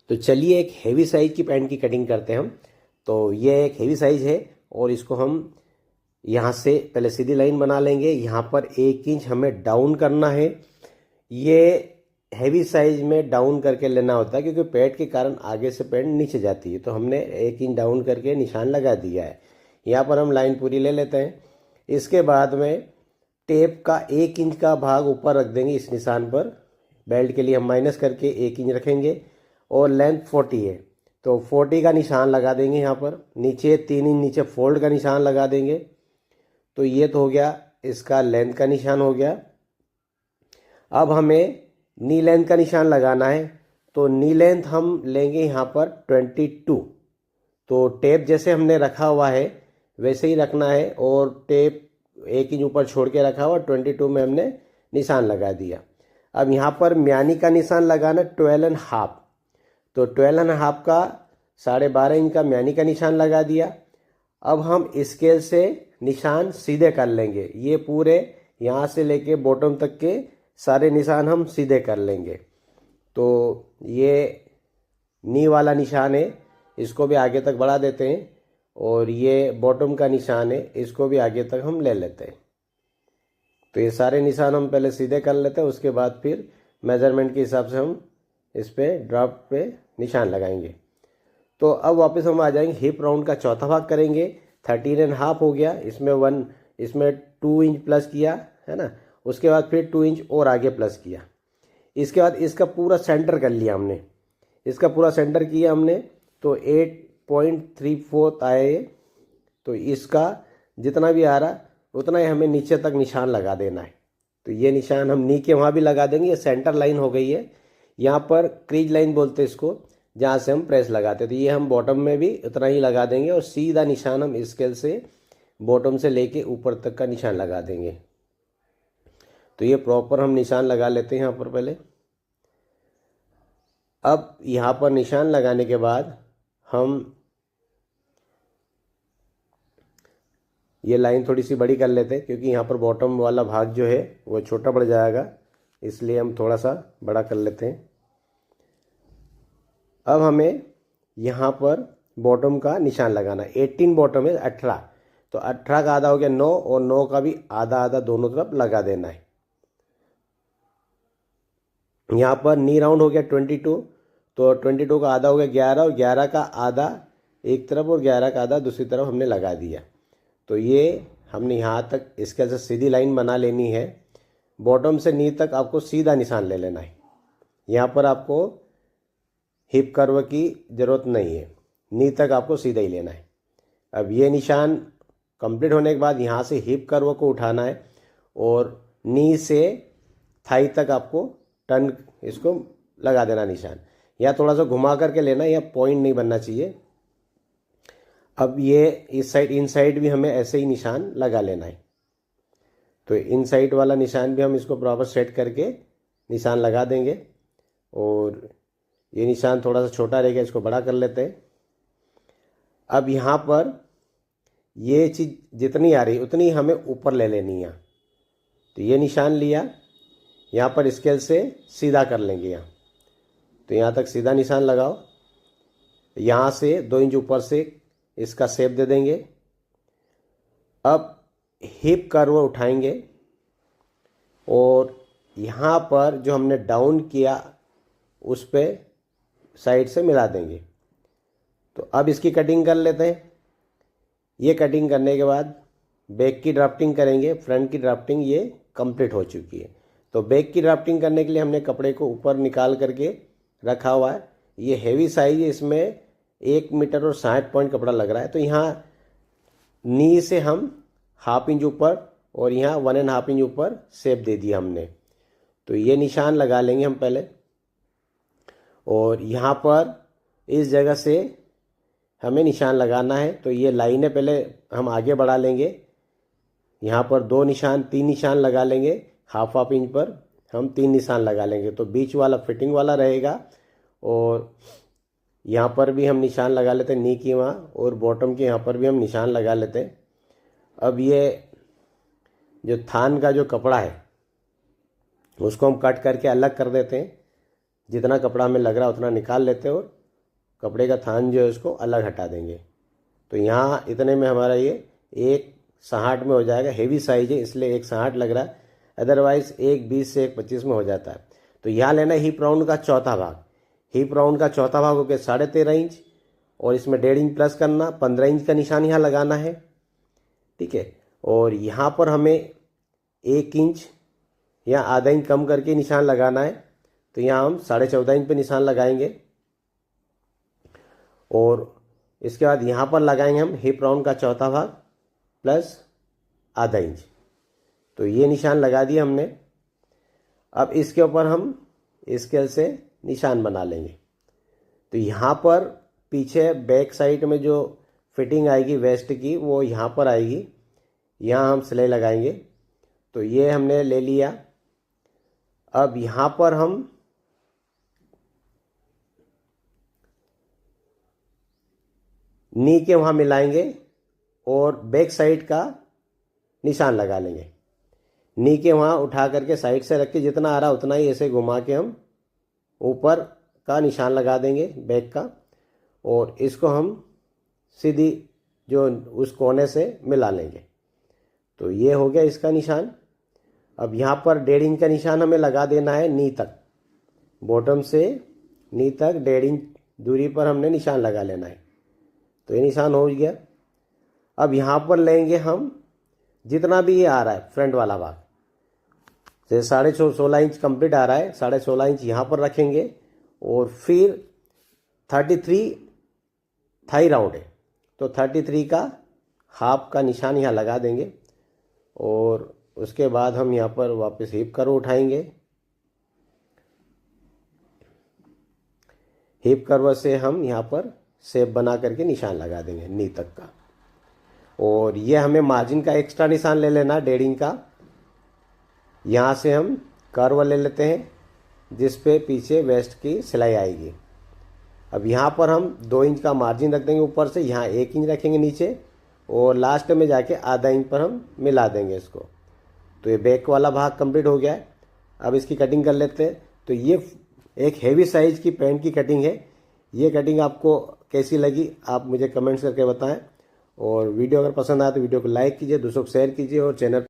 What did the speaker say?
तो चलिए एक हेवी साइज की पैंट की कटिंग करते हैं हम। तो ये एक हेवी साइज है और इसको हम यहाँ से पहले सीधी लाइन बना लेंगे। यहाँ पर 1 इंच हमें डाउन करना है। ये हैवी साइज में डाउन करके लेना होता है क्योंकि पैड के कारण आगे से पैंट नीचे जाती है। तो हमने 1 इंच डाउन करके निशान लगा दिया है। यहाँ पर हम लाइन पूरी ले लेते हैं। इसके बाद में टेप का 1 इंच का भाग ऊपर रख देंगे इस निशान पर। बेल्ट के लिए हम माइनस करके 1 इंच रखेंगे और लेंथ 40 है तो 40 का निशान लगा देंगे। यहाँ पर नीचे 3 इंच नीचे फोल्ड का निशान लगा देंगे। तो ये तो हो गया, इसका लेंथ का निशान हो गया। अब हमें नी लेंथ का निशान लगाना है। तो नी लेंथ हम लेंगे यहाँ पर 22। तो टेप जैसे हमने रखा हुआ है वैसे ही रखना है और टेप 1 इंच ऊपर छोड़ के रखा हुआ 22 में हमने निशान लगा दिया। अब यहाँ पर म्यानी का निशान लगाना 12.5। तो 12.5 का 12.5 इंच का म्यानी का निशान लगा दिया। अब हम स्केल से निशान सीधे कर लेंगे। ये पूरे यहाँ से लेके बॉटम तक के सारे निशान हम सीधे कर लेंगे। तो ये नी वाला निशान है, इसको भी आगे तक बढ़ा देते हैं और ये बॉटम का निशान है, इसको भी आगे तक हम ले लेते हैं। तो ये सारे निशान हम पहले सीधे कर लेते हैं, उसके बाद फिर मेजरमेंट के हिसाब से हम इस पे ड्राफ्ट पे निशान लगाएंगे। तो अब वापस हम आ जाएंगे, हिप राउंड का चौथा भाग करेंगे। 13.5 हो गया, इसमें 2 इंच प्लस किया है ना। उसके बाद फिर 2 इंच और आगे प्लस किया। इसके बाद इसका पूरा सेंटर कर लिया हमने, इसका पूरा सेंटर किया हमने। तो 8.34 आए। तो इसका जितना भी आ रहा उतना ही हमें नीचे तक निशान लगा देना है। तो ये निशान हम नी के वहाँ भी लगा देंगे। ये सेंटर लाइन हो गई है। यहाँ पर क्रीज लाइन बोलते हैं इसको, जहाँ से हम प्रेस लगाते हैं। तो ये हम बॉटम में भी उतना ही लगा देंगे और सीधा निशान हम स्केल से बॉटम से लेके ऊपर तक का निशान लगा देंगे। तो ये प्रॉपर हम निशान लगा लेते हैं यहाँ पर पहले। अब यहाँ पर निशान लगाने के बाद हम ये लाइन थोड़ी सी बड़ी कर लेते हैं क्योंकि यहाँ पर बॉटम वाला भाग जो है वो छोटा पड़ जाएगा, इसलिए हम थोड़ा सा बड़ा कर लेते हैं। अब हमें यहाँ पर बॉटम का निशान लगाना है। 18 बॉटम है, 18। तो 18 का आधा हो गया 9 और 9 का भी आधा आधा दोनों तरफ लगा देना है। यहाँ पर नी राउंड हो गया 22। तो 22 का आधा हो गया 11 और 11 का आधा एक तरफ और 11 का आधा दूसरी तरफ हमने लगा दिया। तो ये हमने यहाँ तक इसके से सीधी लाइन बना लेनी है। बॉटम से नी तक आपको सीधा निशान ले लेना है। यहाँ पर आपको हिप कर्व की ज़रूरत नहीं है, नी तक आपको सीधा ही लेना है। अब ये निशान कंप्लीट होने के बाद यहाँ से हिप कर्व को उठाना है और नी से थाई तक आपको टर्न इसको लगा देना निशान। या थोड़ा सा घुमा करके लेना, या पॉइंट नहीं बनना चाहिए। अब ये इस साइड इन साइड भी हमें ऐसे ही निशान लगा लेना है। तो इन साइड वाला निशान भी हम इसको प्रॉपर सेट करके निशान लगा देंगे। और ये निशान थोड़ा सा छोटा रहेगा, इसको बड़ा कर लेते हैं। अब यहाँ पर ये चीज़ जितनी आ रही उतनी हमें ऊपर ले लेनी है। तो ये निशान लिया, यहाँ पर स्केल से सीधा कर लेंगे यहाँ। तो यहाँ तक सीधा निशान लगाओ। यहाँ से 2 इंच ऊपर से इसका शेप दे देंगे। अब हिप कर्व उठाएंगे और यहाँ पर जो हमने डाउन किया उस पे साइड से मिला देंगे। तो अब इसकी कटिंग कर लेते हैं। ये कटिंग करने के बाद बैक की ड्राफ्टिंग करेंगे। फ्रंट की ड्राफ्टिंग ये कंप्लीट हो चुकी है। तो बैक की ड्राफ्टिंग करने के लिए हमने कपड़े को ऊपर निकाल करके रखा हुआ है। ये हेवी साइज है, इसमें 1 मीटर और 60 पॉइंट कपड़ा लग रहा है। तो यहाँ नी से हम 1/2 इंच ऊपर और यहाँ 1.5 इंच ऊपर शेप दे दिया हमने। तो ये निशान लगा लेंगे हम पहले। और यहाँ पर इस जगह से हमें निशान लगाना है। तो ये लाइनें पहले हम आगे बढ़ा लेंगे। यहाँ पर 2 निशान 3 निशान लगा लेंगे। 1/2 इंच पर हम 3 निशान लगा लेंगे। तो बीच वाला फिटिंग वाला रहेगा। और यहाँ पर भी हम निशान लगा लेते हैं नी की वहाँ, और बॉटम के यहाँ पर भी हम निशान लगा लेते हैं। अब ये जो थान का जो कपड़ा है उसको हम कट करके अलग कर देते हैं। जितना कपड़ा हमें लग रहा है उतना निकाल लेते हैं और कपड़े का थान जो है उसको अलग हटा देंगे। तो यहाँ इतने में हमारा ये 1.60 में हो जाएगा। हेवी साइज है इसलिए 1.60 लग रहा है, अदरवाइज 1.20 से 1.25 में हो जाता है। तो यहाँ लेना है हिप राउंड का चौथा भाग। हिप राउंड का चौथा भाग हो गया 13.5 इंच, और इसमें 1.5 इंच प्लस करना, 15 इंच का निशान यहाँ लगाना है, ठीक है। और यहाँ पर हमें 1 इंच या आधा इंच कम करके निशान लगाना है। तो यहाँ हम 14.5 इंच पे निशान लगाएंगे, और इसके बाद यहाँ पर लगाएंगे हम हिप राउंड का चौथा भाग प्लस आधा इंच। तो ये निशान लगा दिया हमने। अब इसके ऊपर हम स्केल से निशान बना लेंगे। तो यहाँ पर पीछे बैक साइड में जो फिटिंग आएगी वेस्ट की वो यहाँ पर आएगी, यहाँ हम सिलाई लगाएंगे। तो ये हमने ले लिया। अब यहाँ पर हम नी के वहाँ मिलाएंगे और बैक साइड का निशान लगा लेंगे। नी के वहाँ उठा करके साइड से रख के जितना आ रहा उतना ही ऐसे घुमा के हम ऊपर का निशान लगा देंगे बैक का, और इसको हम सीधी जो उस कोने से मिला लेंगे। तो ये हो गया इसका निशान। अब यहाँ पर 1.5 इंच का निशान हमें लगा देना है नी तक, बॉटम से नी तक 1.5 इंच दूरी पर हमने निशान लगा लेना है। तो ये निशान हो गया। अब यहाँ पर लेंगे हम जितना भी ये आ रहा है फ्रंट वाला भाग, जैसे 16.5 इंच कंप्लीट आ रहा है, 16.5 इंच यहाँ पर रखेंगे, और फिर 33 थाई राउंड है तो 33 का हाफ का निशान यहाँ लगा देंगे, और उसके बाद हम यहाँ पर वापस हिप कर्व उठाएंगे। हिप कर्व से हम यहाँ पर शेप बना करके निशान लगा देंगे नी तक का। और ये हमें मार्जिन का एक्स्ट्रा निशान ले लेना 1.5 इंच का। यहाँ से हम कर्व ले लेते हैं जिस पे पीछे वेस्ट की सिलाई आएगी। अब यहाँ पर हम 2 इंच का मार्जिन रख देंगे ऊपर से, यहाँ 1 इंच रखेंगे नीचे, और लास्ट में जाके आधा इंच पर हम मिला देंगे इसको। तो ये बैक वाला भाग कंप्लीट हो गया है। अब इसकी कटिंग कर लेते हैं। तो ये एक हेवी साइज की पैंट की कटिंग है। ये कटिंग आपको कैसी लगी आप मुझे कमेंट्स करके बताएं, और वीडियो अगर पसंद आए तो वीडियो को लाइक कीजिए, दूसरों को शेयर कीजिए, और चैनल